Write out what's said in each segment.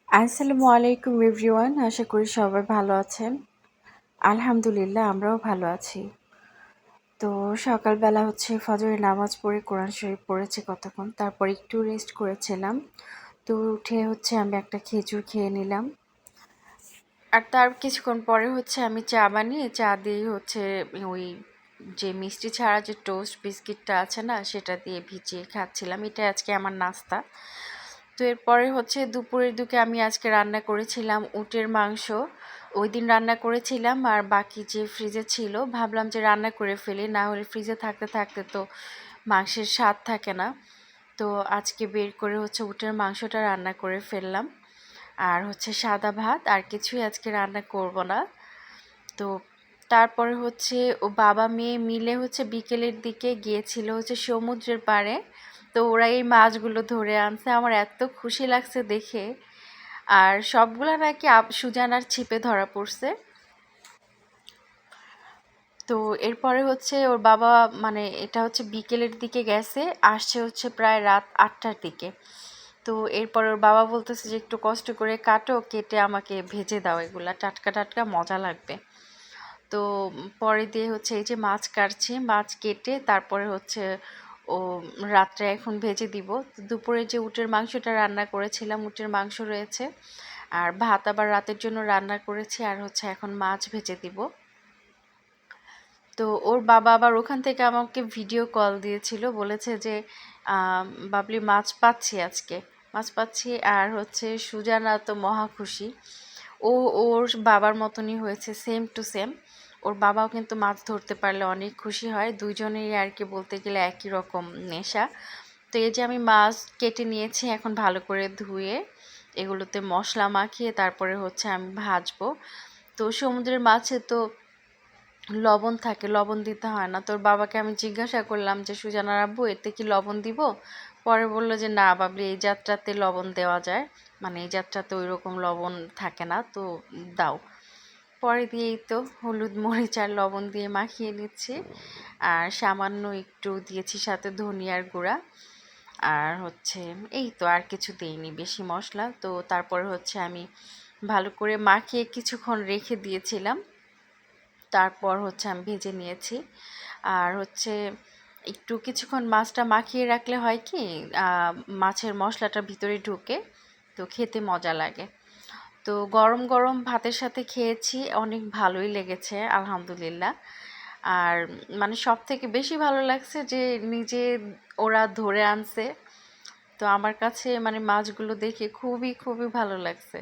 আসসালামু আলাইকুম এভরিওয়ান, আশা করি সবাই ভালো আছেন। আলহামদুলিল্লাহ আমরাও ভালো আছি। তো সকালবেলা ফজরের নামাজ পড়ে কোরআন শরীফ পড়েছি কতক্ষণ, তারপর একটু রেস্ট করেছিলাম। তো উঠে আমি একটা খেজুর খেয়ে নিলাম। আর তার কিছুক্ষণ পরে আমি চা বানিয়ে চা দিয়ে ওই যে মিষ্টি ছাড়া যে টোস্ট বিস্কিটটা আছে না, সেটা দিয়ে ভিজিয়ে খাচ্ছিলাম। এটা আজকে আমার নাস্তা। তো এরপরে দুপুরের দিকে আমি আজকে রান্না করেছিলাম উটের মাংস। ওই দিন রান্না করেছিলাম, আর বাকি যে ফ্রিজে ছিল ভাবলাম যে রান্না করে ফেলি, না হলে ফ্রিজে থাকতে থাকতে তো মাংসের স্বাদ থাকে না। তো আজকে বের করে উটের মাংসটা রান্না করে ফেললাম। আর সাদা ভাত, আর কিছুই আজকে রান্না করব না। তো তারপরে ও বাবা মেয়ে মিলে বিকেলের দিকে গিয়েছিল সমুদ্রের পাড়ে। তো ওরা এই মাছগুলো ধরে আনছে, আমার এত খুশি লাগছে দেখে। আর সবগুলা নাকি সুজানার ছিপে ধরা পড়ছে। তো এরপরে ওর বাবা, মানে এটা বিকেলের দিকে গেছে, আসছে প্রায় রাত 8টার দিকে। তো এরপর ওর বাবা বলতেছে যে একটু কষ্ট করে কাটো, কেটে আমাকে ভেজে দাও, এগুলা টাটকা টাটকা মজা লাগবে। তো পরে দিয়ে এই যে মাছ কাটছি, মাছ কেটে তারপরে ও রাত্রে এখন ভেজে দিব। দুপুরে যে উটের মাংসটা রান্না করেছিলাম, উটের মাংস রয়েছে, আর ভাত আবার রাতের জন্য রান্না করেছি, আর এখন মাছ ভেজে দিব। তো ওর বাবা আবার ওখান থেকে আমাকে ভিডিও কল দিয়েছিল, বলেছে যে বাবলি মাছ পাচ্ছি, আজকে মাছ পাচ্ছি। আর সুজানা তো মহা খুশি। ওর বাবার মতনই হয়েছে, সেম টু সেম। ওর বাবাও কিন্তু মাছ ধরতে পারলে অনেক খুশি হয়, দুইজনেরই আর কি বলতে গেলে একই রকম নেশা। তো এই যে আমি মাছ কেটে নিয়েছি, এখন ভালো করে ধুয়ে এগুলোতে মশলা মাখিয়ে তারপরে আমি ভাজবো। তো সমুদ্রের মাছে তো লবণ থাকে, লবণ দিতে হয় না। তোর বাবাকে আমি জিজ্ঞাসা করলাম যে সুজানার আব্বু, এতে কি লবণ দিব? পরে বলল যে না বাবলি, এই যাত্রাতে লবণ দেওয়া যায়, মানে এই যাত্রাতে ওই রকম লবণ থাকে না, তো দাও। পরে দিয়েই তো হলুদ মরিচ আর লবণ দিয়ে মাখিয়ে নিচ্ছি, আর সামান্য একটু দিয়েছি সাথে ধনিয়ার গুঁড়া। আর এই তো, আর কিছু দিইনি বেশি মশলা। তো তারপরে আমি ভালো করে মাখিয়ে কিছুক্ষণ রেখে দিয়েছিলাম, তারপর আমি ভেজে নিয়েছি। আর একটু কিছুক্ষণ মাছটা মাখিয়ে রাখলে হয় কি, মাছের মশলাটা ভিতরে ঢুকে, তো খেতে মজা লাগে। তো গরম গরম ভাতের সাথে খেয়েছি, অনেক ভালোই লেগেছে আলহামদুলিল্লাহ। আর মানে সব থেকে বেশি ভালো লাগছে যে নিজে ওরা ধরে আনছে। তো আমার কাছে মানে মাছগুলো দেখে খুবই খুবই ভালো লাগছে।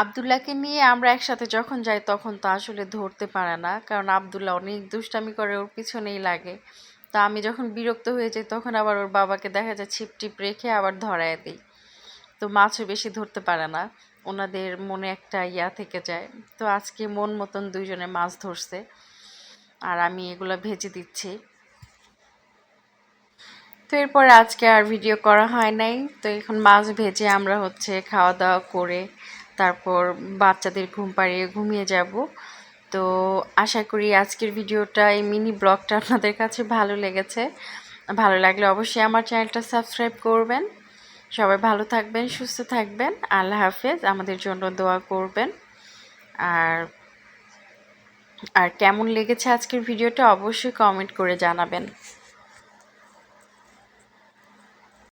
আব্দুল্লাহকে নিয়ে আমরা একসাথে যখন যাই তখন তো আসলে ধরতে পারে না, কারণ আব্দুল্লাহ অনেক দুষ্টামি করে, ওর পিছনেই লাগে। তা আমি যখন বিরক্ত হয়ে যাই তখন আবার ওর বাবাকে দেখা যায় ছিপ টিপ রেখে আবার ধরায় দিই। তো মাছও বেশি ধরতে পারে না, ওনাদের মনে একটা ইয়া থেকে যায়। তো আজকে মন মতন দুইজনে মাছ ধরছে, আর আমি এগুলো ভেজে দিচ্ছি। তো এরপরে আজকে আর ভিডিও করা হয় নাই। তো এখন মাছ ভেজে আমরা খাওয়া দাওয়া করে তারপর বাচ্চাদের ঘুম পাড়িয়ে ঘুমিয়ে যাব। তো আশা করি আজকের ভিডিওটা, এই মিনি ব্লগটা আপনাদের কাছে ভালো লেগেছে। ভালো লাগলে অবশ্যই আমার চ্যানেলটা সাবস্ক্রাইব করবেন। সবাই ভালো থাকবেন, সুস্থ থাকবেন। আল্লাহ হাফেজ। আমাদের জন্য দোয়া করবেন। আর আর কেমন লেগেছে আজকের ভিডিওটা অবশ্যই কমেন্ট করে জানাবেন।